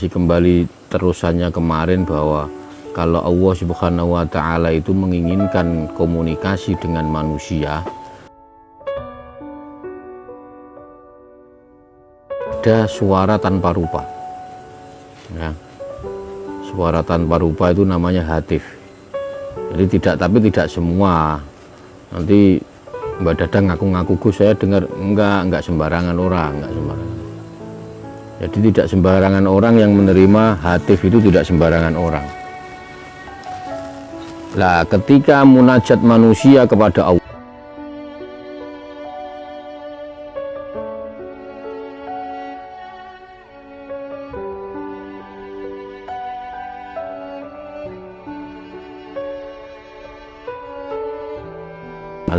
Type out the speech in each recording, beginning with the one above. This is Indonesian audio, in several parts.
masih kembali terusannya kemarin bahwa kalau Allah Subhanahu wa Ta'ala itu menginginkan komunikasi dengan manusia, ada suara tanpa rupa ya. Suara tanpa rupa itu namanya hatif. Jadi tapi tidak semua. Nanti Mbak Dada ngaku-ngaku Gus, saya dengar enggak sembarangan orang, enggak sembarangan. Jadi tidak sembarangan orang yang menerima hatif, itu tidak sembarangan orang. Lah ketika munajat manusia kepada Allah,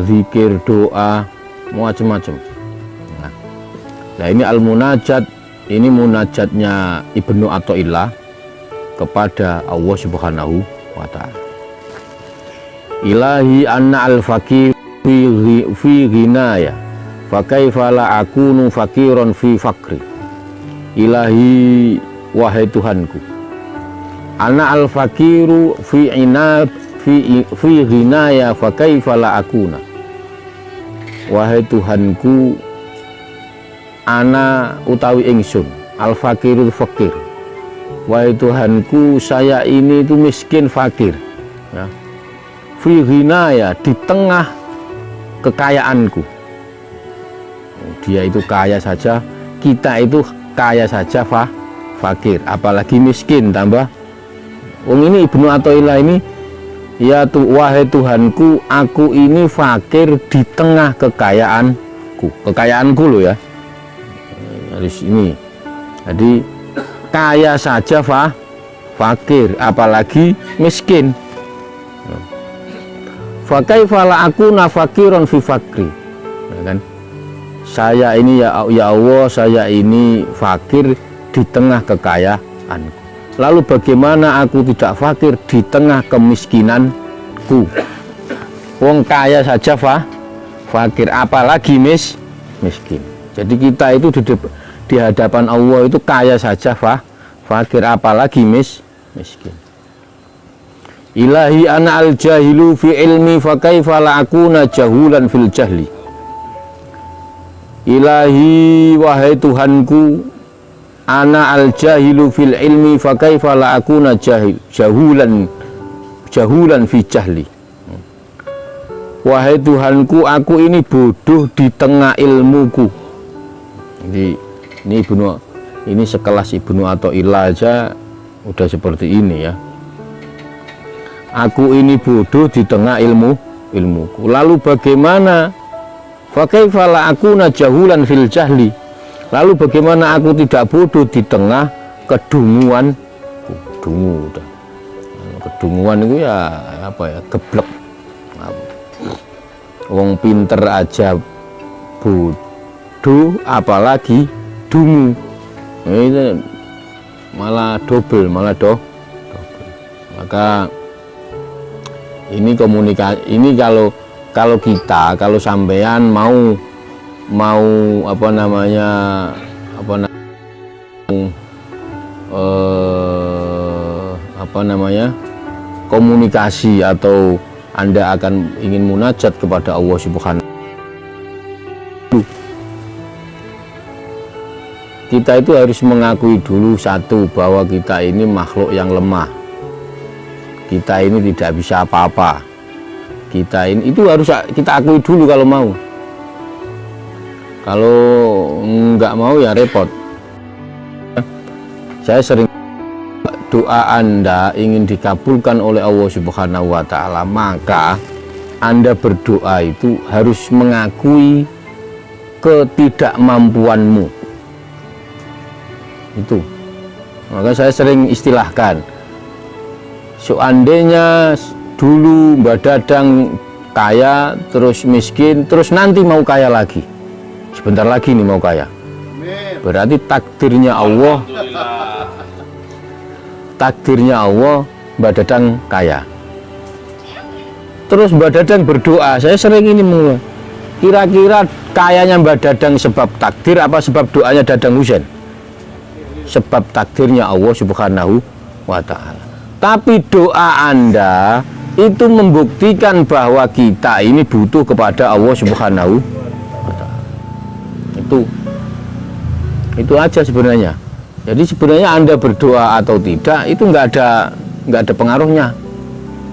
zikir, doa, macam-macam. Nah ini al-munajat, ini munajatnya Ibnu Athaillah kepada Allah Subhanahu wa Ta'ala. Ilahi anna al-fakir fi ghinaya fa kaifa la akunu fakiron fi fakri. Ilahi, wahai Tuhanku, anna al-fakiru fi inab fi ghinaya fa kaifa la akuna. Wahai Tuhanku, ana utawi ingsun, al-fakirul fakir. Wahai Tuhanku, saya ini itu miskin fakir ya. Fi ghinaya, di tengah kekayaanku. Dia itu kaya saja, kita itu kaya saja fakir, apalagi miskin tambah. Ini Ibnu Athaillah ini, ya wahai Tuhanku, aku ini fakir di tengah kekayaanku loh ya. Harus ini. Jadi kaya saja fakir, apalagi miskin. Fa kaifa la akuna fakiron fi fakri. Ya kan? Saya ini ya Allah, saya ini fakir di tengah kekayaanku. Lalu bagaimana aku tidak fakir di tengah kemiskinanku? Wong kaya saja fakir, apalagi miskin. Jadi kita itu di hadapan Allah itu kaya saja fakir, apalagi miskin. Ilahi ana al-jahilu fi ilmi fa kaifa la akuna jahulan fil jahli. Ilahi, wahai Tuhanku, ana al-jahilu fil ilmi fa kaifa la akuna jahulan fi jahli. Wahai Tuhanku, aku ini bodoh di tengah ilmuku. Jadi ini sekelas Ibnu Athaillah aja udah seperti ini ya. Aku ini bodoh di tengah ilmuku. Lalu bagaimana? Fa kaifa la akuna jahulan fil jahli. Lalu bagaimana aku tidak bodoh di tengah kedunguan? Kedunguan itu ya apa ya? Geblek. Wong pinter aja bodoh, apalagi dungu. Ini malah double. Maka ini komunikasi, ini kalau sampean mau komunikasi atau Anda akan ingin munajat kepada Allah Subhanahu wa Ta'ala, kita itu harus mengakui dulu satu, bahwa kita ini makhluk yang lemah. Kita ini tidak bisa apa-apa. Kita ini itu harus kita akui dulu kalau mau. Kalau nggak mau ya repot. Saya sering, doa Anda ingin dikabulkan oleh Allah Subhanahu wa Ta'ala, maka Anda berdoa itu harus mengakui ketidakmampuanmu. Itu. Maka saya sering istilahkan, seandainya dulu Mbak Dadang kaya, terus miskin, terus nanti mau kaya lagi, sebentar lagi nih mau kaya, berarti takdirnya Allah Mbak Dadang kaya. Terus Mbak Dadang berdoa, saya sering ini mengulang, kira-kira kayanya Mbak Dadang sebab takdir apa sebab doanya Dadang Husain? sebab takdirnya Allah Subhanahu wa Ta'ala. Tapi doa Anda itu membuktikan bahwa kita ini butuh kepada Allah Subhanahu wa Ta'ala. Itu aja sebenarnya. Jadi sebenarnya Anda berdoa atau tidak itu nggak ada pengaruhnya,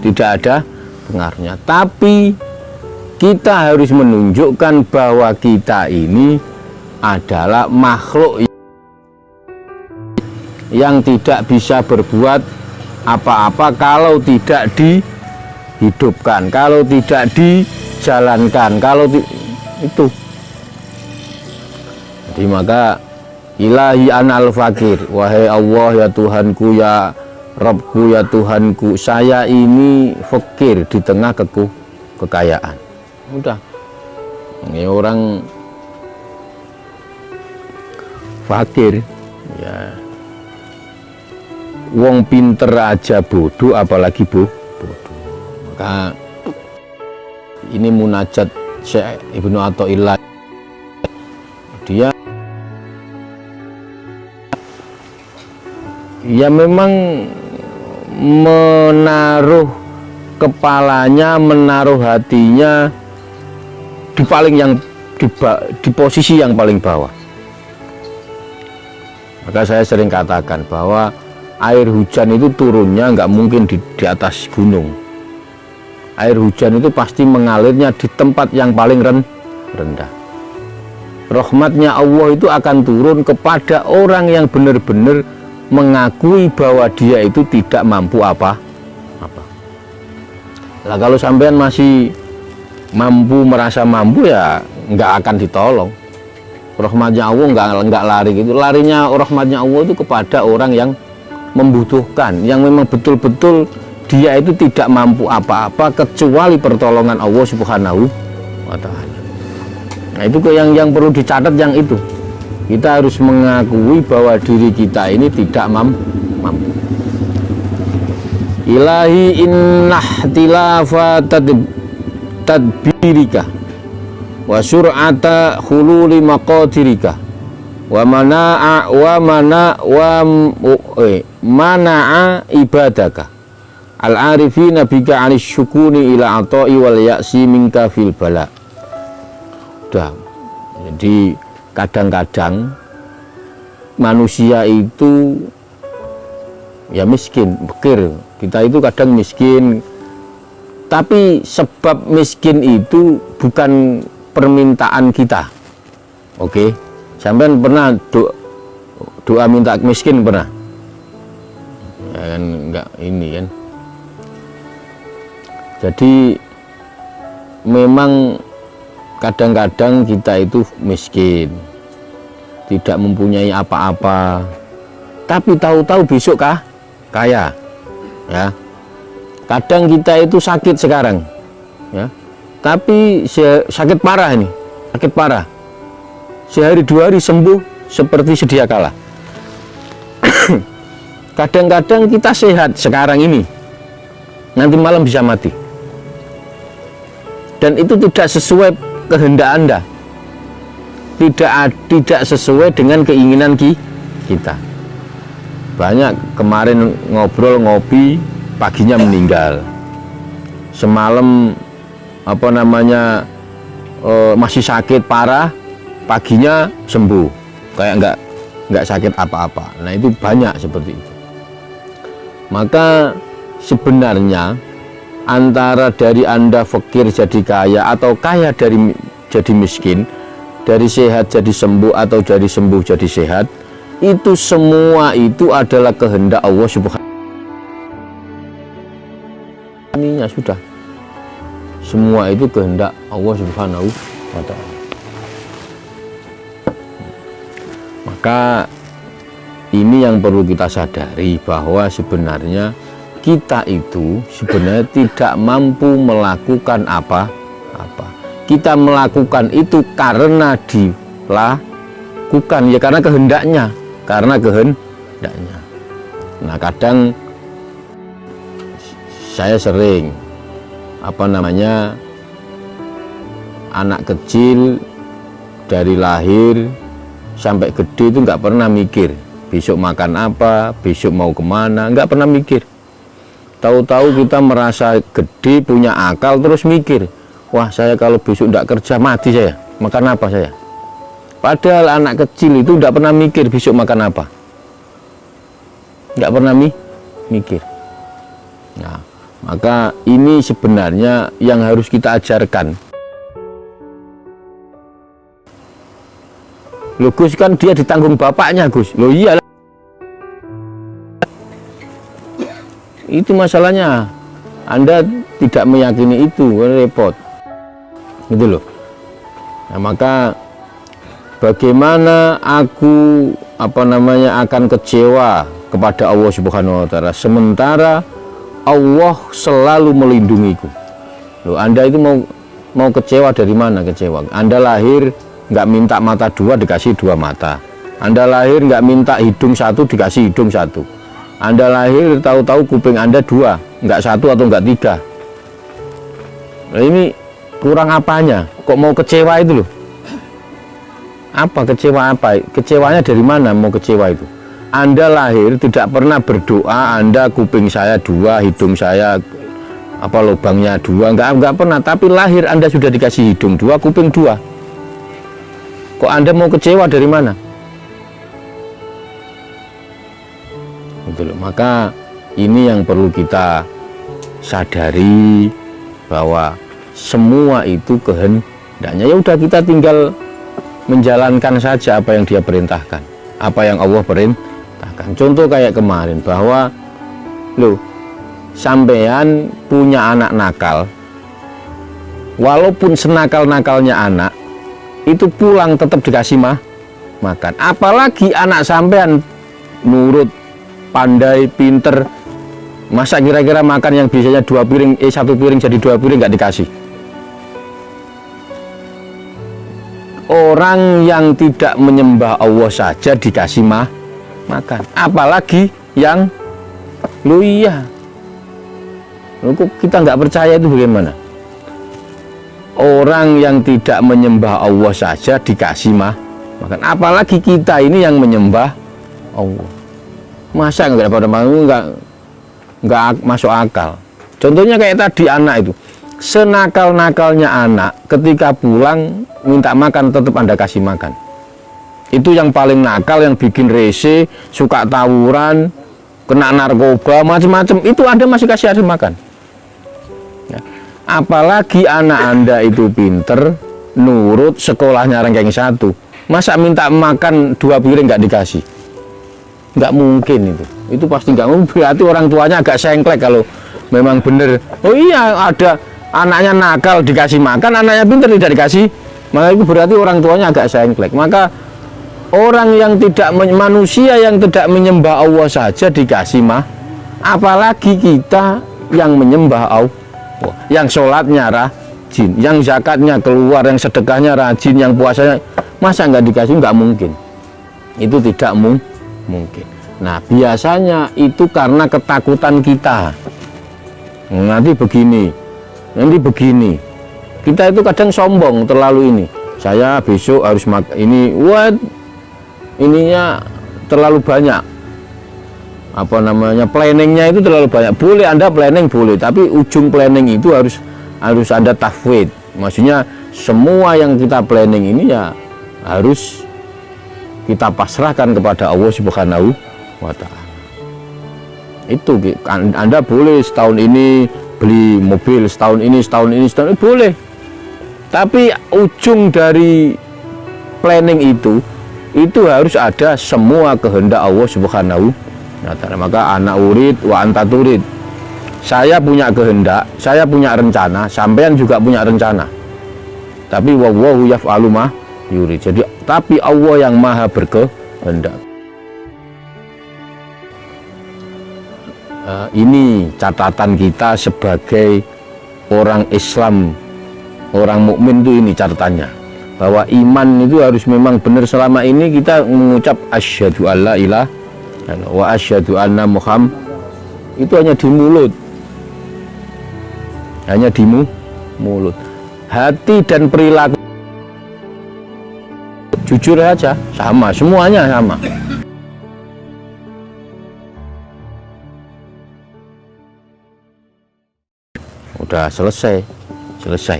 tidak ada pengaruhnya. Tapi kita harus menunjukkan bahwa kita ini adalah makhluk yang tidak bisa berbuat apa-apa kalau tidak dihidupkan, kalau tidak dijalankan, itu. Jadi maka ilahi anal fakir, wahai Allah ya Tuhanku, ya Rabbku, ya Tuhanku, saya ini fakir di tengah kekayaan. Udah, ini orang fakir ya, wong pinter aja bodoh, apalagi bodoh. Maka ini munajat Syekh Ibnu Athaillah, dia ya memang menaruh kepalanya, menaruh hatinya di posisi yang paling bawah. Maka saya sering katakan bahwa air hujan itu turunnya nggak mungkin di atas gunung. Air hujan itu pasti mengalirnya di tempat yang paling rendah. Rahmatnya Allah itu akan turun kepada orang yang benar-benar mengakui bahwa dia itu tidak mampu apa-apa. Nah, kalau sampean masih mampu, merasa mampu, ya nggak akan ditolong. Rahmatnya Allah nggak lari gitu. Larinya rahmatnya Allah itu kepada orang yang membutuhkan, yang memang betul-betul dia itu tidak mampu apa-apa kecuali pertolongan Allah Subhanahu wa Ta'ala. Nah, itu yang perlu dicatat, yang itu. Kita harus mengakui bahwa diri kita ini tidak mampu. Ilahi innah tilafa tadbirika wa sur'ata khululi maqadirika wa mana'a ibadaka al-arifina bika anis syukuni ila ata'i wal ya'si minka fil bala. Udah, jadi kadang-kadang manusia itu ya miskin, fakir. Kita itu kadang miskin, tapi sebab miskin itu bukan permintaan kita. Oke, sampean pernah doa minta miskin pernah? Ya kan, enggak ini kan. Jadi memang kadang-kadang kita itu miskin, tidak mempunyai apa-apa, tapi tahu-tahu besok kaya, ya. Kadang kita itu sakit sekarang, ya, tapi sakit parah ini, sakit parah, sehari dua hari sembuh seperti sedia kala. Kadang-kadang kita sehat sekarang ini, nanti malam bisa mati, dan itu tidak sesuai kehendak Anda, tidak sesuai dengan keinginan kita. Banyak kemarin ngopi, paginya meninggal, semalam masih sakit parah, paginya sembuh, kayak nggak sakit apa-apa. Nah, itu banyak seperti itu. Maka sebenarnya antara dari Anda fakir jadi kaya, atau kaya jadi miskin, dari sehat jadi sembuh, atau dari sembuh jadi sehat, itu semua itu adalah kehendak Allah Subhanahu. Sudah, semua itu kehendak Allah Subhanahu wa Ta'ala. Maka ini yang perlu kita sadari, bahwa sebenarnya kita itu sebenarnya tidak mampu melakukan apa-apa. Kita melakukan itu karena dilakukan, ya karena kehendaknya, Nah, kadang saya sering anak kecil dari lahir sampai gede itu nggak pernah mikir besok makan apa, besok mau kemana, nggak pernah mikir. Tahu-tahu kita merasa gede, punya akal, terus mikir, wah saya kalau besok nggak kerja mati saya, makan apa saya? Padahal anak kecil itu nggak pernah mikir besok makan apa, nggak pernah mikir. Nah, maka ini sebenarnya yang harus kita ajarkan. Loh Gus, kan dia ditanggung bapaknya Gus. Loh iya, itu masalahnya. Anda tidak meyakini itu, repot gitu loh. Nah, maka bagaimana aku akan kecewa kepada Allah Subhanahu wa Ta'ala sementara Allah selalu melindungiku. Loh, Anda itu mau kecewa dari mana? Kecewa Anda lahir nggak minta mata dua, dikasih dua mata. Anda lahir nggak minta hidung satu, dikasih hidung satu. Anda lahir tahu-tahu kuping Anda dua, nggak satu atau nggak tiga. Nah, ini kurang apanya? Kok mau kecewa itu loh? Apa kecewa apa? Kecewanya dari mana mau kecewa itu? Anda lahir tidak pernah berdoa, Anda kuping saya dua, hidung saya lubangnya dua, nggak pernah. Tapi lahir Anda sudah dikasih hidung dua, kuping dua. Kok Anda mau kecewa dari mana? Betul. Maka ini yang perlu kita sadari, bahwa semua itu kehendaknya. Ya udah, kita tinggal menjalankan saja apa yang Dia perintahkan, apa yang Allah perintahkan. Contoh kayak kemarin, bahwa loh, sampean punya anak nakal, walaupun senakal-nakalnya anak, itu pulang tetap dikasih makan. Apalagi anak sampean nurut, pandai, pinter, masa kira-kira makan yang biasanya satu piring jadi dua piring nggak dikasih? Orang yang tidak menyembah Allah saja dikasih makan, apalagi yang lu iya. Lu kok kita nggak percaya itu bagaimana? Orang yang tidak menyembah Allah saja dikasih makan, apalagi kita ini yang menyembah Allah. Masa nggak dapat makan? Nggak masuk akal. Contohnya kayak tadi, anak itu senakal-nakalnya anak, ketika pulang minta makan tetap Anda kasih makan. Itu yang paling nakal, yang bikin rese, suka tawuran, kena narkoba, macam-macam, itu Anda masih kasih makan. Apalagi anak Anda itu pinter, nurut, sekolahnya ranking 1, masa minta makan 2 piring nggak dikasih? Nggak mungkin itu pasti nggak mungkin. Berarti orang tuanya agak sengklek kalau memang bener. Oh iya, ada anaknya nakal dikasih makan, anaknya pinter tidak dikasih, maka itu berarti orang tuanya agak sengklek. Maka orang yang manusia yang tidak menyembah Allah saja dikasih apalagi kita yang menyembah Allah, yang sholatnya rajin, yang zakatnya keluar, yang sedekahnya rajin, yang puasanya, masa nggak dikasih? Nggak mungkin. Itu tidak mungkin. Nah, biasanya itu karena ketakutan kita. Nanti begini, kita itu kadang sombong terlalu ini. Saya besok harus makan ini, ininya terlalu banyak. Planningnya itu terlalu banyak. Boleh Anda planning, boleh, tapi ujung planning itu harus Anda tafwid. Maksudnya semua yang kita planning ini ya harus kita pasrahkan kepada Allah Subhanahu wa Ta'ala. Itu Anda boleh setahun ini beli mobil, setahun ini boleh, tapi ujung dari planning itu harus ada semua kehendak Allah Subhanahu wa Ta'ala. Maka anak urid wa anta turid, saya punya kehendak, saya punya rencana, sampean juga punya rencana, tapi wallahu yaf'alu ma yurid. Jadi tapi Allah yang maha berkehendak. Ini catatan kita sebagai orang Islam, orang mukmin itu, ini catatannya, bahwa iman itu harus memang benar. Selama ini kita mengucap asyhadu alla ilaha wa asyhadu anna Muhammad, itu hanya di mulut, hati dan perilaku jujur aja sama, semuanya sama. bangga, selesai.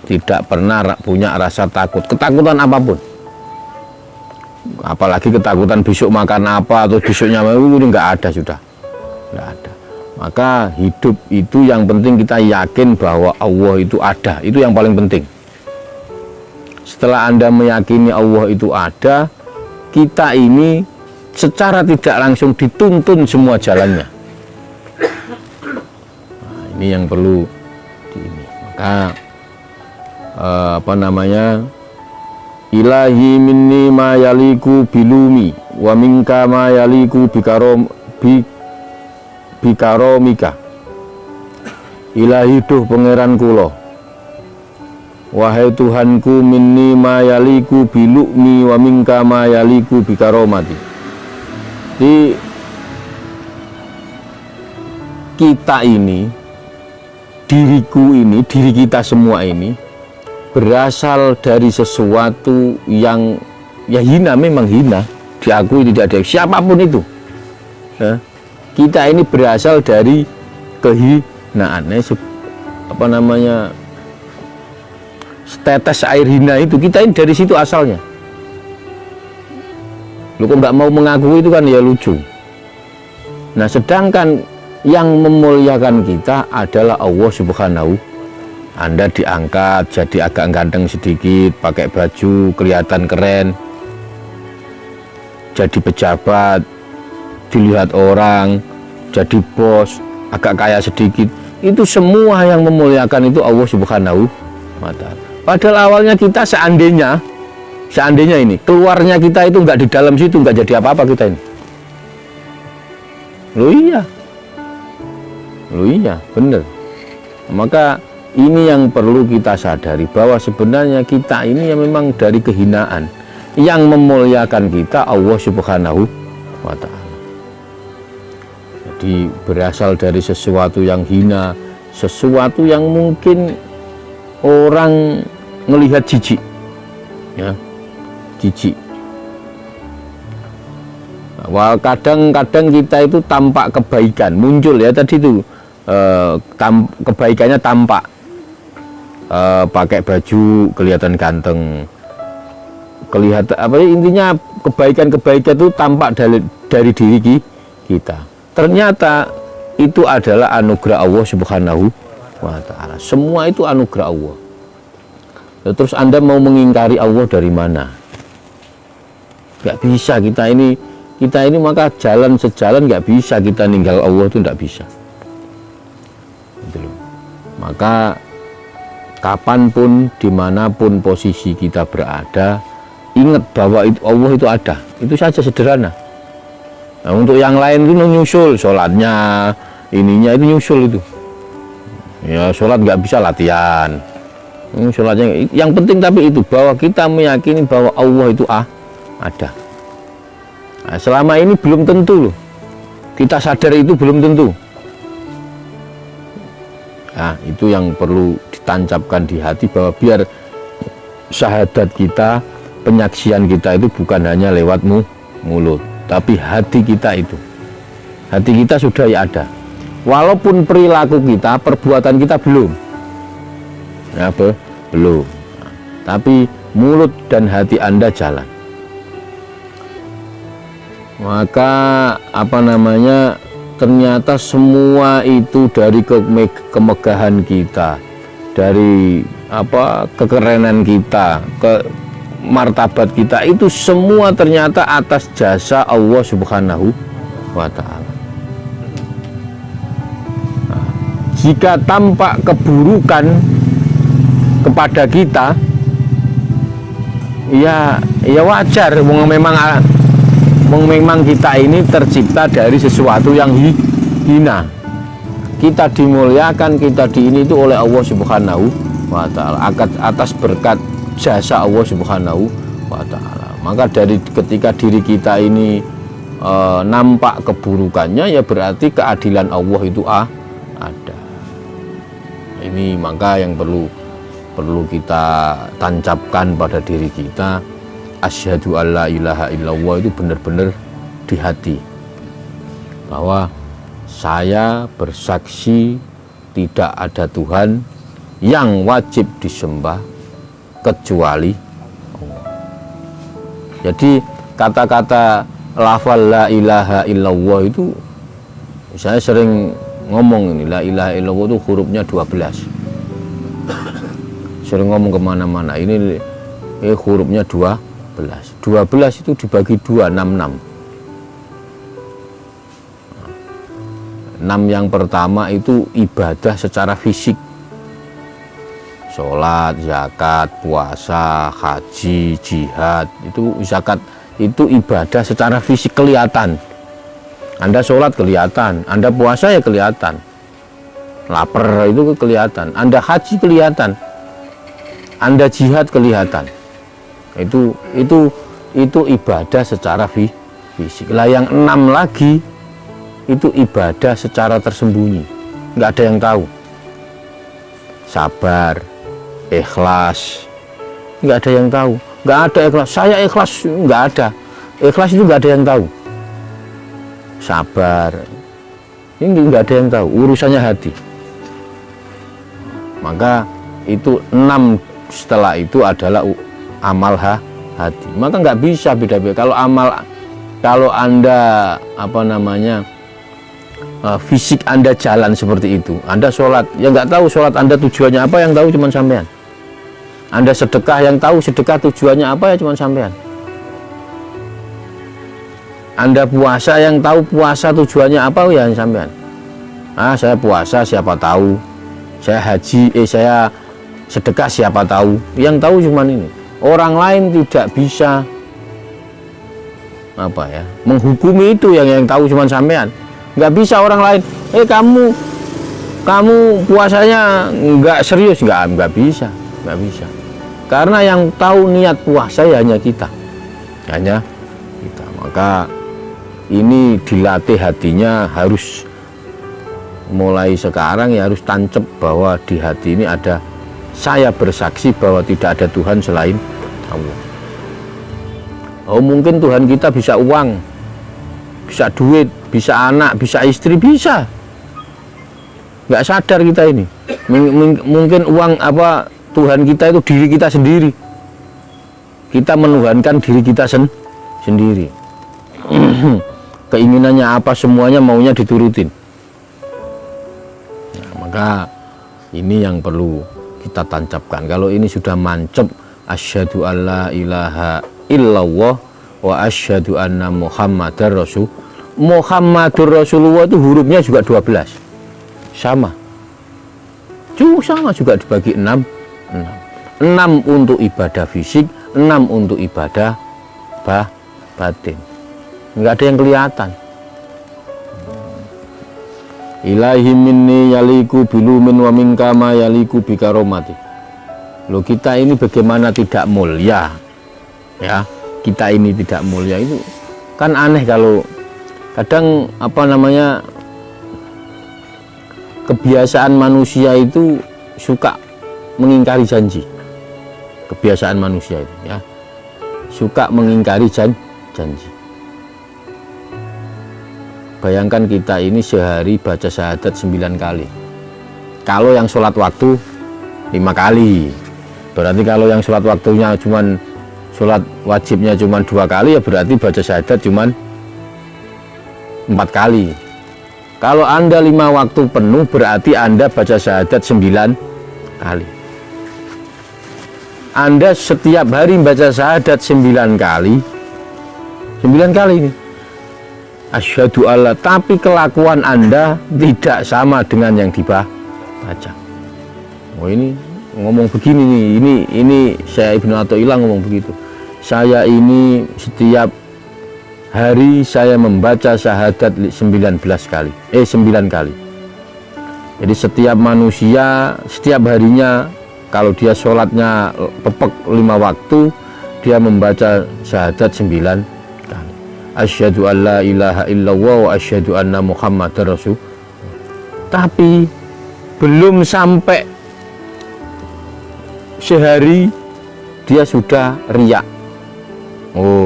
Tidak pernah punya rasa takut, ketakutan apapun. Apalagi ketakutan besok makan apa atau besoknya ini nggak ada, sudah nggak ada. Maka hidup itu yang penting kita yakin bahwa Allah itu ada, itu yang paling penting. Setelah Anda meyakini Allah itu ada, kita ini secara tidak langsung dituntun semua jalannya. Nah, ini yang perlu ini. Maka Ilahi minni ma yaliku bilumi wa minka ma yaliku bikaromika. Ilahi duh pangeran kula, wahai Tuhanku, minni ma yaliku bilumi wa minka ma yaliku bikaromati. Di kita ini, diriku ini, diri kita semua ini berasal dari sesuatu yang ya hina, memang hina, diakui tidak ada siapapun itu. Kita ini berasal dari kehinaan, setetes air hina itu, kita ini dari situ asalnya. Lu kok nggak mau mengakui itu kan ya lucu. Nah, sedangkan yang memuliakan kita adalah Allah Subhanahu. Anda diangkat jadi agak ganteng sedikit, pakai baju kelihatan keren, jadi pejabat, dilihat orang, jadi bos, agak kaya sedikit. Itu semua yang memuliakan itu Allah Subhanahu wa ta'ala. Padahal awalnya kita seandainya ini keluarnya kita itu nggak di dalam situ, nggak jadi apa-apa kita ini. Loh iya, bener. Maka ini yang perlu kita sadari, bahwa sebenarnya kita ini yang memang dari kehinaan, yang memuliakan kita Allah Subhanahu wa ta'ala. Jadi berasal dari sesuatu yang hina, sesuatu yang mungkin orang melihat jijik, ya, jijik. Wah, kadang-kadang kita itu tampak kebaikan muncul, ya tadi itu kebaikannya tampak. Pakai baju kelihatan ganteng, kelihatan intinya kebaikan-kebaikan itu tampak dari diri kita. Ternyata itu adalah anugerah Allah Subhanahu wa ta'ala. Semua itu anugerah Allah. Terus Anda mau mengingkari Allah dari mana? Gak bisa. Kita ini maka jalan sejalan, gak bisa kita ninggal Allah, itu gak bisa. Maka kapanpun, dimanapun posisi kita berada, ingat bahwa Allah itu ada. Itu saja, sederhana. Nah, untuk yang lain itu nyusul, sholatnya, ininya itu nyusul itu. Ya, sholat nggak bisa latihan. Sholatnya, yang penting tapi itu, bahwa kita meyakini bahwa Allah itu ada. Nah, selama ini belum tentu loh. Kita sadar itu belum tentu. Nah, itu yang perlu ditancapkan di hati, bahwa biar syahadat kita, penyaksian kita itu bukan hanya lewat mulut, tapi hati kita itu. Hati kita sudah ada. Walaupun perilaku kita, perbuatan kita belum. Ya, belum. Nah, tapi mulut dan hati Anda jalan. Maka ternyata semua itu dari kemegahan kita, dari kekerenan kita, martabat kita, itu semua ternyata atas jasa Allah Subhanahu wa ta'ala. Nah, jika tampak keburukan kepada kita, ya wajar, memang kita ini tercipta dari sesuatu yang hina. Kita dimuliakan, kita ini itu oleh Allah Subhanahu wa ta'ala, atas berkat jasa Allah Subhanahu wa ta'ala. Maka dari ketika diri kita ini nampak keburukannya, ya berarti keadilan Allah itu ada. Ini maka yang perlu kita tancapkan pada diri kita. Asyhadu alla ilaha illallah itu benar-benar di hati, bahwa saya bersaksi tidak ada Tuhan yang wajib disembah kecuali Allah. Jadi kata-kata lafal la ilaha illallah itu saya sering ngomong ini, la ilaha illallah itu hurufnya 12. Sering ngomong kemana-mana, ini hurufnya 12. 12 itu dibagi 2, 66. 6 yang pertama itu ibadah secara fisik. Sholat, zakat, puasa, haji, jihad. Itu zakat, itu ibadah secara fisik kelihatan. Anda sholat kelihatan, Anda puasa ya kelihatan. Lapar itu kelihatan, Anda haji kelihatan, Anda jihad kelihatan. Itu ibadah secara fisik. Lah yang 6 lagi itu ibadah secara tersembunyi, nggak ada yang tahu. Sabar, ikhlas, nggak ada yang tahu. Nggak ada ikhlas, saya ikhlas, nggak ada. Ikhlas itu nggak ada yang tahu. Sabar, ini nggak ada yang tahu, urusannya hati. Maka itu 6 setelah itu adalah amal hati. Maka nggak bisa beda-beda. Kalau Anda fisik Anda jalan seperti itu, Anda sholat, ya nggak tahu sholat Anda tujuannya apa, yang tahu cuma sampean. Anda sedekah, yang tahu sedekah tujuannya apa ya cuma sampean. Anda puasa, yang tahu puasa tujuannya apa ya sampean. Saya puasa siapa tahu, saya haji, saya sedekah siapa tahu, yang tahu cuma ini. Orang lain tidak bisa menghukumi itu, yang tahu cuma sampean. Nggak bisa orang lain, kamu puasanya nggak serius, nggak bisa. Karena yang tahu niat puasa ya hanya kita. Maka ini dilatih hatinya, harus mulai sekarang ya harus tancap bahwa di hati ini ada, saya bersaksi bahwa tidak ada Tuhan selain Allah. Mungkin Tuhan kita bisa uang, bisa duit, bisa anak, bisa istri, bisa. Nggak sadar kita ini. Mungkin uang Tuhan kita itu diri kita sendiri. Kita menuhankan diri kita sendiri. Keinginannya apa, semuanya maunya diturutin. Maka ini yang perlu kita tancapkan. Kalau ini sudah mancep, asyhadu alla ilaha illallah wa asyhadu anna muhammadar rasul. Muhammadur Rasulullah itu hurufnya juga 12. Sama juga dibagi 6. 6 untuk ibadah fisik, 6 untuk ibadah batin. Nggak ada yang kelihatan. Ilahi minni yaliku bilumin wa minka ma yaliku bikaromati. Loh, kita ini bagaimana tidak mulia, ya? Kita ini tidak mulia, itu kan aneh. Kalau kadang kebiasaan manusia itu suka mengingkari janji. Kebiasaan manusia itu, ya, suka mengingkari janji. Bayangkan kita ini sehari baca syahadat 9 kali. Kalau yang sholat waktu 5 kali, berarti kalau yang sholat waktunya cuman sholat wajibnya cuman 2 kali, ya berarti baca syahadat cuman 4 kali. Kalau Anda 5 waktu penuh, berarti Anda baca syahadat 9 kali. Anda setiap hari baca syahadat 9 kali. 9 kali ini asyhadu alla, tapi kelakuan Anda tidak sama dengan yang dibaca. Ini ngomong begini nih, ini saya Ibnu Athaillah ngomong begitu. Saya ini setiap hari saya membaca syahadat 9 kali. Jadi setiap manusia setiap harinya, kalau dia sholatnya pepek 5 waktu, dia membaca syahadat 9 kali. Asyhadu alla ilaha illallah wa asyhadu anna muhammadar rasul. Tapi belum sampai sehari dia sudah riak.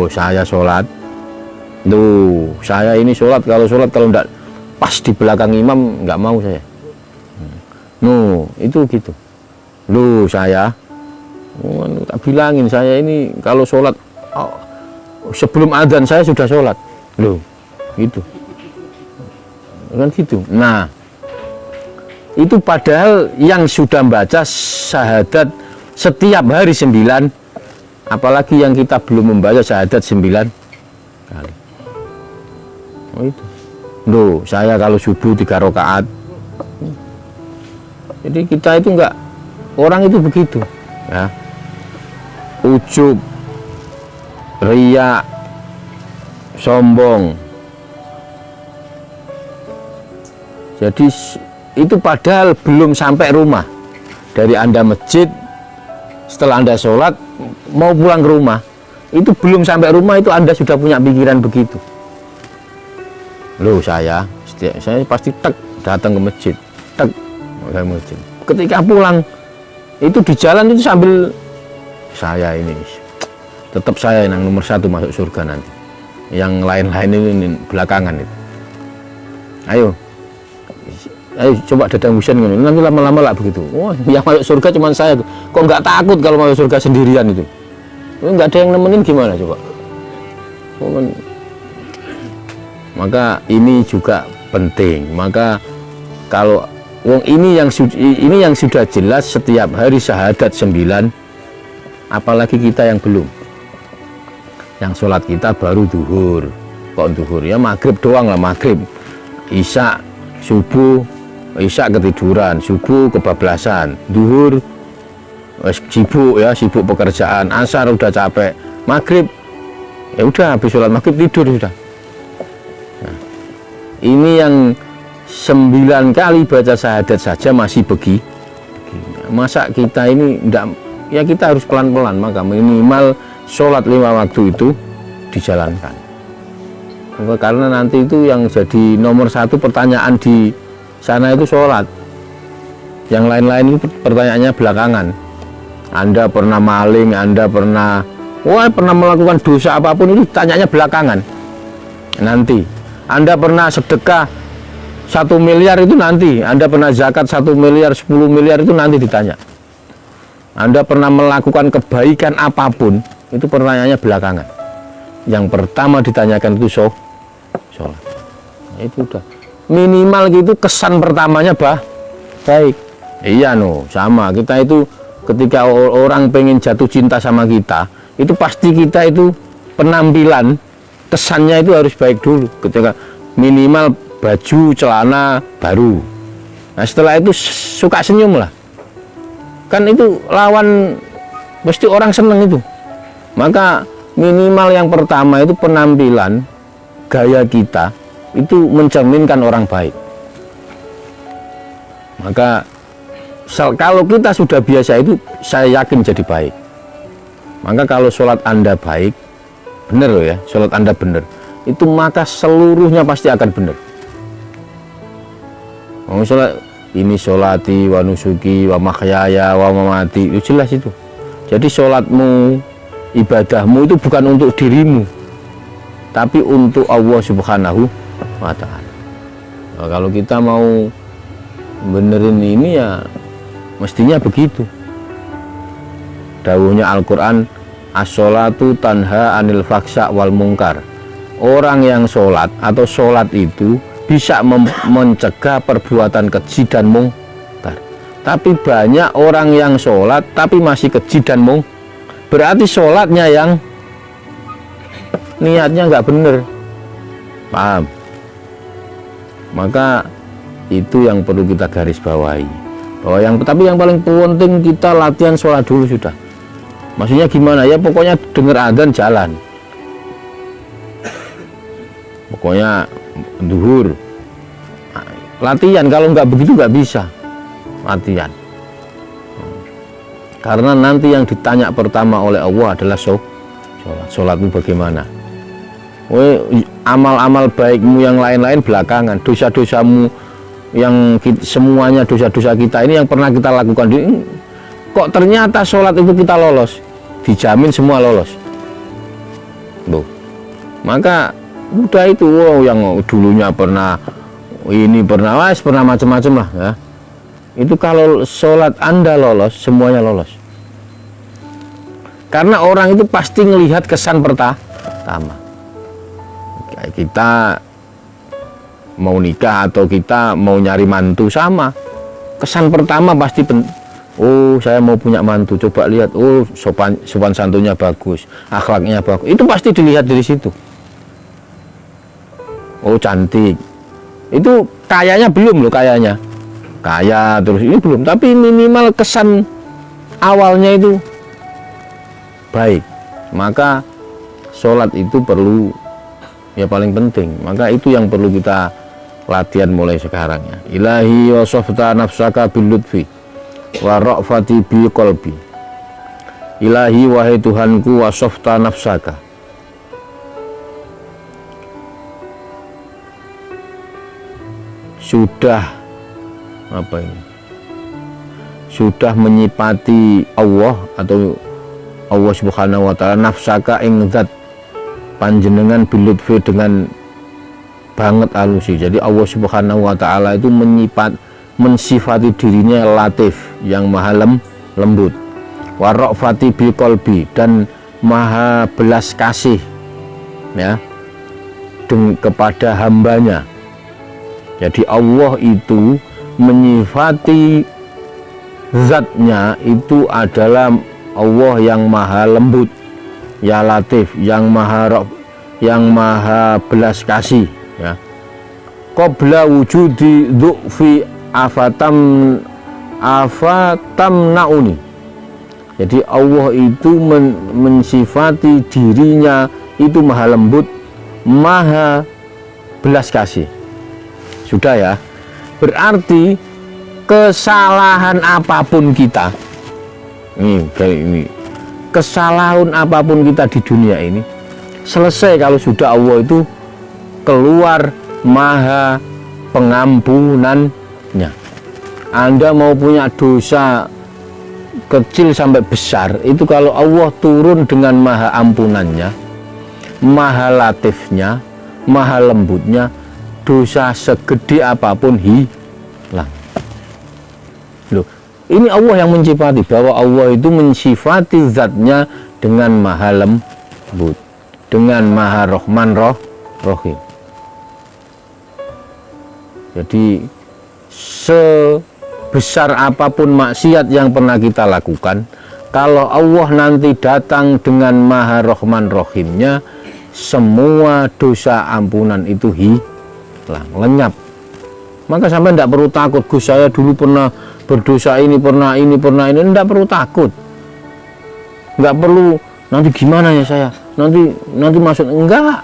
Saya sholat, saya ini sholat, kalau enggak pas di belakang imam nggak mau saya. No, itu gitu. Loh saya, tak bilangin saya ini kalau sholat sebelum adzan saya sudah sholat. Loh, gitu. Kan gitu. Nah, itu padahal yang sudah membaca syahadat setiap hari 9, apalagi yang kita belum membaca syahadat 9 kali. Oh itu. Loh, saya kalau subuh 3 rakaat. Jadi kita itu enggak, orang itu begitu, ya. Ujub, riya, sombong. Jadi itu padahal belum sampai rumah. Dari Anda masjid, setelah Anda sholat, mau pulang ke rumah, itu belum sampai rumah itu Anda sudah punya pikiran begitu. Loh saya pasti datang ke masjid, ke masjid. Ketika pulang, itu di jalan itu sambil saya ini, tetap saya yang nomor 1 masuk surga nanti. Yang lain-lain ini belakangan itu. Ayo coba dadang hujan gitu. Nanti lama-lama lah begitu. Wah, yang masuk surga cuma saya. Kok nggak takut kalau masuk surga sendirian itu? Nggak ada yang nemenin gimana coba? Maka ini juga penting. Maka kalau ini yang sudah jelas setiap hari syahadat 9, apalagi kita yang belum. Yang sholat kita baru duhur. Kok duhur? Ya maghrib doang lah, maghrib. Isya, subuh, isya ketiduran, subuh kebablasan, duhur sibuk pekerjaan, asar udah capek, maghrib ya udah habis sholat maghrib tidur sudah. Nah, ini yang 9 kali baca syahadat saja masih begini. Masa kita ini enggak, ya kita harus pelan-pelan. Maka minimal sholat 5 waktu itu dijalankan. Karena nanti itu yang jadi nomor 1 pertanyaan di sana itu sholat. Yang lain-lain itu pertanyaannya belakangan. Anda pernah maling, Anda pernah melakukan dosa apapun, itu tanyanya belakangan. Nanti Anda pernah sedekah 1 miliar itu nanti, Anda pernah zakat 1 miliar, 10 miliar itu nanti ditanya. Anda pernah melakukan kebaikan apapun, itu pertanyaannya belakangan. Yang pertama ditanyakan itu sholat. Nah, itu udah minimal gitu, kesan pertamanya baik. Iya sama kita itu ketika orang pengen jatuh cinta sama kita, itu pasti kita itu penampilan kesannya itu harus baik dulu. Ketika minimal baju celana baru, nah setelah itu suka senyum lah, kan itu lawan pasti orang seneng itu. Maka minimal yang pertama itu penampilan, gaya kita itu mencerminkan orang baik. Maka kalau kita sudah biasa itu, saya yakin jadi baik. Maka kalau sholat Anda baik, benar loh ya, sholat Anda benar, itu maka seluruhnya pasti akan benar. Sholat ini sholati wa nusuki wa mahyaya wa mamati, itu jelas itu. Jadi sholatmu, ibadahmu itu bukan untuk dirimu, tapi untuk Allah Subhanahu wa Ta'ala. Nah, kalau kita mau benerin ini ya mestinya begitu. Dawuhnya Al-Quran, as-sholatu tanha anil faksa wal mungkar. Orang yang sholat atau sholat itu bisa mencegah perbuatan keji dan mungkar. Tapi banyak orang yang sholat tapi masih keji dan mungkar. Berarti sholatnya yang niatnya nggak bener. Paham? Maka itu yang perlu kita garis bawahi. Tapi yang paling penting kita latihan sholat dulu sudah. Maksudnya gimana ya? Pokoknya dengar adzan jalan. Pokoknya duhur latihan. Kalau nggak begitu nggak bisa latihan. Karena nanti yang ditanya pertama oleh Allah adalah sholat. Sholatmu bagaimana? Amal-amal baikmu yang lain-lain belakangan. Dosa-dosamu yang semuanya dosa-dosa kita ini yang pernah kita lakukan, kok ternyata sholat itu kita lolos, dijamin semua lolos. Maka udah itu, yang dulunya pernah macam-macam lah ya. Itu kalau sholat Anda lolos, semuanya lolos. Karena orang itu pasti melihat kesan pertama. Kita mau nikah atau kita mau nyari mantu sama. Kesan pertama pasti oh saya mau punya mantu, coba lihat, oh sopan santunnya bagus, akhlaknya bagus. Itu pasti dilihat dari situ. Oh cantik. Itu kayanya belum loh, kayanya. Kaya terus ini belum, tapi minimal kesan awalnya itu baik. Maka sholat itu perlu, ya paling penting. Maka itu yang perlu kita latihan mulai sekarang ya. Ilahi wasofta nafsaka bil lutfi wa ra'fati bi qalbi. Ilahi wahai Tuhanku, wasofta nafsaka, sudah apa ini? Sudah menyipati Allah atau Allah Subhanahu wa taala nafsaka ing zat panjenengan bilutfi dengan banget alusi. Jadi Allah Subhanahu wa taala itu mensifati dirinya latif, yang maha lembut. Wa ra'fati bil qalbi, dan maha belas kasih ya kepada hambanya. Jadi Allah itu menyifati zatnya itu adalah Allah yang maha lembut, ya latif, yang maha belas kasih ya. Qabla wujudi du'fi afatam nauni. Jadi Allah itu mensifati dirinya itu maha lembut, maha belas kasih. Sudah ya. Berarti kesalahan apapun kita, ini kesalahan apapun kita di dunia ini selesai kalau sudah Allah itu keluar maha pengampunannya. Anda mau punya dosa kecil sampai besar, itu kalau Allah turun dengan maha ampunannya, maha latifnya, maha lembutnya, dosa segede apapun hilang. Loh, ini Allah yang mencipati, bahwa Allah itu mensifati zatnya dengan maha lembut, dengan maha Rahman Rahim. Jadi sebesar apapun maksiat yang pernah kita lakukan, kalau Allah nanti datang dengan maha Rahman Rahimnya, semua dosa ampunan itu lenyap. Maka sampai tidak perlu takut, Gus saya dulu pernah berdosa ini, tidak perlu takut. Nggak perlu nanti gimana ya saya, nanti masuk, enggak.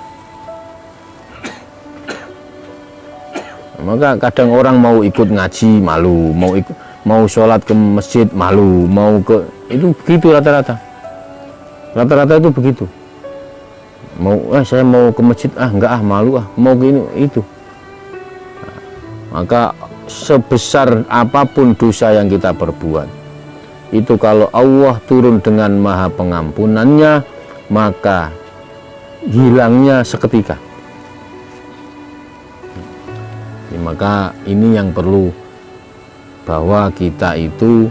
Maka kadang orang mau ikut ngaji malu, mau sholat ke masjid malu, itu begitu rata-rata itu begitu. Saya mau ke masjid enggak malu mau ke ini itu. Maka sebesar apapun dosa yang kita perbuat, itu kalau Allah turun dengan maha pengampunannya, maka hilangnya seketika. Maka ini yang perlu, bahwa kita itu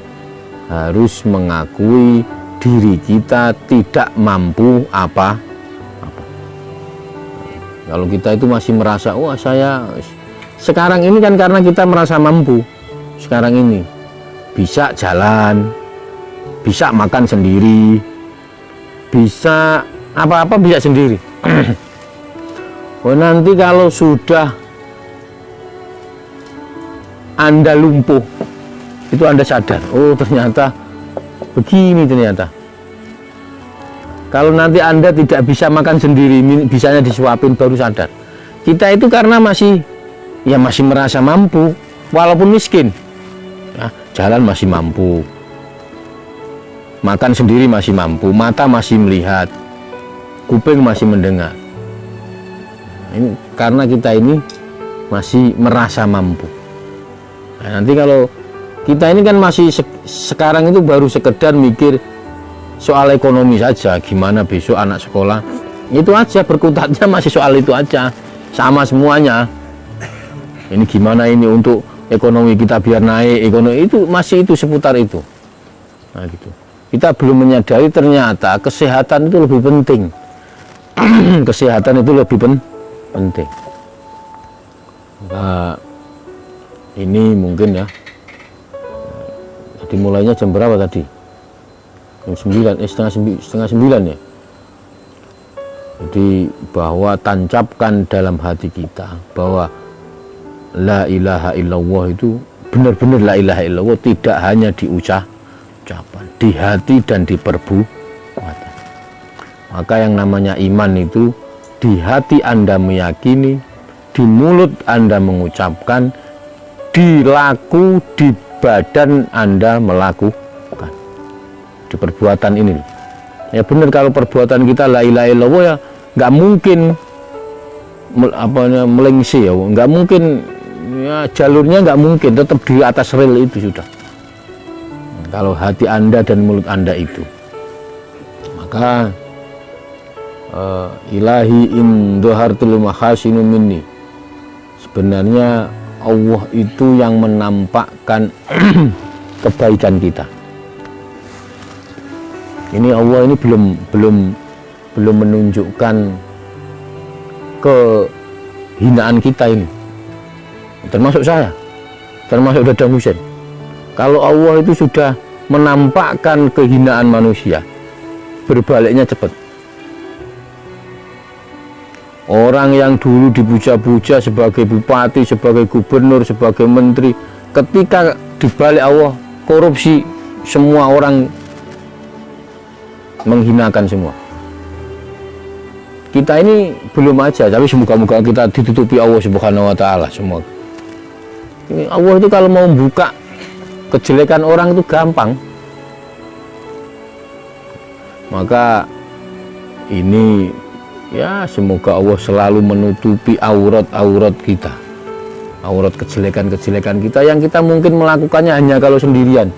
harus mengakui diri kita tidak mampu apa-apa. Kalau kita itu masih merasa, saya sekarang ini kan karena kita merasa mampu, sekarang ini bisa jalan, bisa makan sendiri, bisa apa-apa bisa sendiri. Nanti kalau sudah Anda lumpuh, itu Anda sadar, ternyata begini ternyata. Kalau nanti Anda tidak bisa makan sendiri, bisanya disuapin, baru sadar. Kita itu karena masih merasa mampu, walaupun miskin. Jalan masih mampu, makan sendiri masih mampu, mata masih melihat, kuping masih mendengar. Ini karena kita ini masih merasa mampu. Nanti kalau kita ini kan masih sekarang itu baru sekedar mikir soal ekonomi saja, gimana besok anak sekolah, itu aja, berkutatnya masih soal itu aja, sama semuanya. Ini gimana ini untuk ekonomi kita biar naik, ekonomi itu masih itu seputar itu. Nah gitu. Kita belum menyadari ternyata kesehatan itu lebih penting. Kesehatan itu lebih penting. Nah, ini mungkin ya. Jadi mulainya jam berapa tadi? Jam 9, setengah 9 ya. Jadi bahwa tancapkan dalam hati kita bahwa la ilaha illallah itu benar-benar la ilaha illallah, tidak hanya diucapkan, di hati dan di perbuatan. Maka yang namanya iman itu di hati Anda meyakini, di mulut Anda mengucapkan, di laku, di badan Anda melakukan, di perbuatan ini. Ya benar, kalau perbuatan kita la ilaha illallah ya nggak mungkin melengsih ya, nggak mungkin ya, jalurnya nggak mungkin, tetap di atas rel itu sudah. Kalau hati Anda dan mulut Anda itu, maka ilahi in dhahartul mahasinu minni, sebenarnya Allah itu yang menampakkan kebaikan kita. Ini Allah ini belum menunjukkan kehinaan kita ini, termasuk saya, termasuk Dadang Husain. Kalau Allah itu sudah menampakkan kehinaan manusia, berbaliknya cepat. Orang yang dulu dipuja-puja sebagai bupati, sebagai gubernur, sebagai menteri, ketika dibalik Allah korupsi, semua orang menghinakan semua. Kita ini belum aja, tapi semoga-moga kita ditutupi Allah Subhanahu wa Ta'ala semua. Ini Allah itu kalau mau buka kejelekan orang itu gampang. Maka ini ya semoga Allah selalu menutupi aurat-aurat kita, aurat kejelekan-kejelekan kita yang kita mungkin melakukannya hanya kalau sendirian.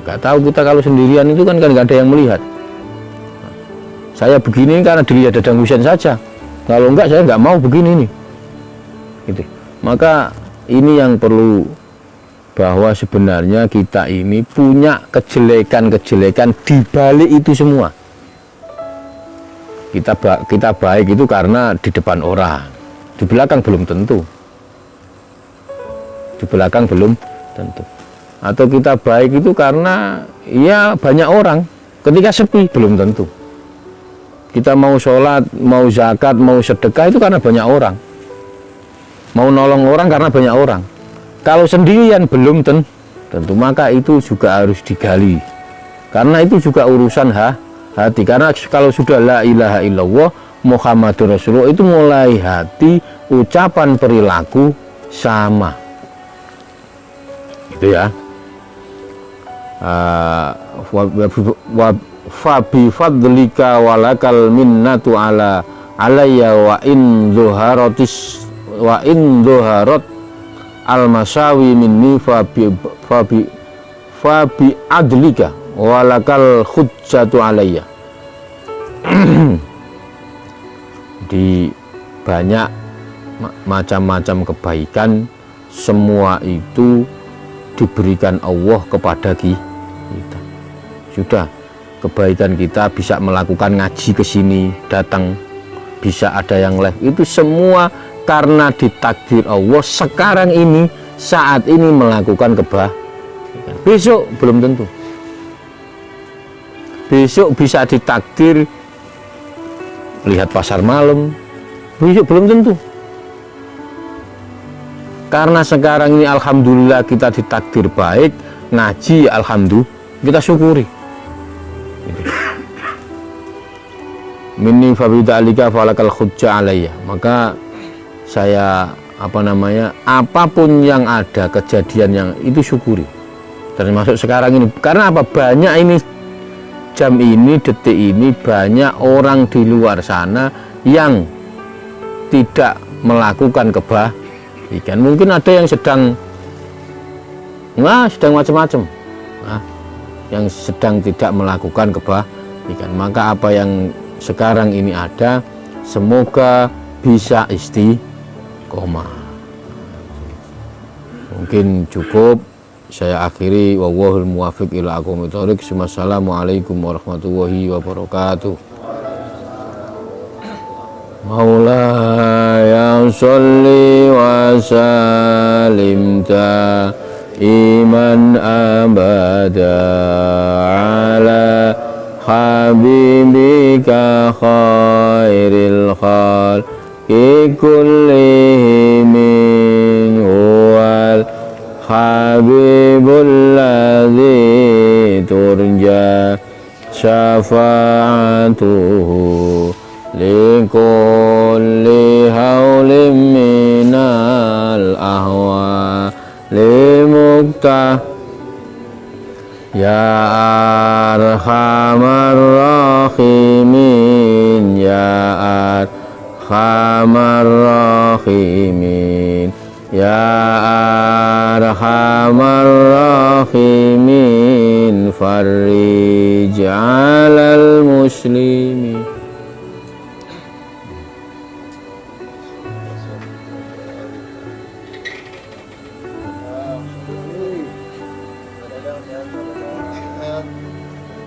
Gak tahu kita kalau sendirian itu kan gak ada yang melihat. Saya begini karena dilihat Dadang Husain saja. Kalau enggak saya nggak mau begini nih. Gitu. Maka ini yang perlu, bahwa sebenarnya kita ini punya kejelekan-kejelekan di balik itu semua. Kita baik itu karena di depan orang, di belakang belum tentu. Di belakang belum tentu. Atau kita baik itu karena ya banyak orang, ketika sepi belum tentu. Kita mau sholat, mau zakat, mau sedekah itu karena banyak orang. Mau nolong orang karena banyak orang. Kalau sendirian belum tentu, maka itu juga harus digali. Karena itu juga urusan hati. Karena kalau sudah la ilaha illallah Muhammadur Rasulullah itu mulai hati, ucapan, perilaku sama. Gitu ya. Fa bi fadlika walakal minnatu ala alayya wa in dhuharat al masawi minni fa bi adlika walakal hujjatu alayya. Di banyak macam-macam kebaikan, semua itu diberikan Allah kepada kita. Sudah, kebaikan kita bisa melakukan ngaji ke sini, datang, bisa ada yang live, itu semua karena ditakdir Allah sekarang ini, saat ini melakukan kebaikan. Besok belum tentu. Besok bisa ditakdir lihat pasar malam, besok belum tentu. Karena sekarang ini alhamdulillah kita ditakdir baik, ngaji alhamdulillah, kita syukuri. Minni fabidzalika falakal hujjah alayya. Maka saya apapun yang ada, kejadian yang itu syukuri, termasuk sekarang ini. Karena apa? Banyak ini, jam ini, detik ini, banyak orang di luar sana yang tidak melakukan kebaikan. Mungkin ada yang sedang macam-macam, yang sedang tidak melakukan kebaikan. Maka apa yang sekarang ini ada, semoga bisa koma. Mungkin cukup saya akhiri, wallahul muwaffiq ila aqwamit thoriq. Wassalamualaikum warahmatullahi wabarakatuh. Maulaya sholli wa sallim iman abada ala habibika khairil khalqi kullihim huwal habibul ladzi turja syafa'atuhu likulli haulim minal ahwa limuktah ya arhamar rahimin ya arhamar rahimin ya arhamar rahimin farrij alal muslim.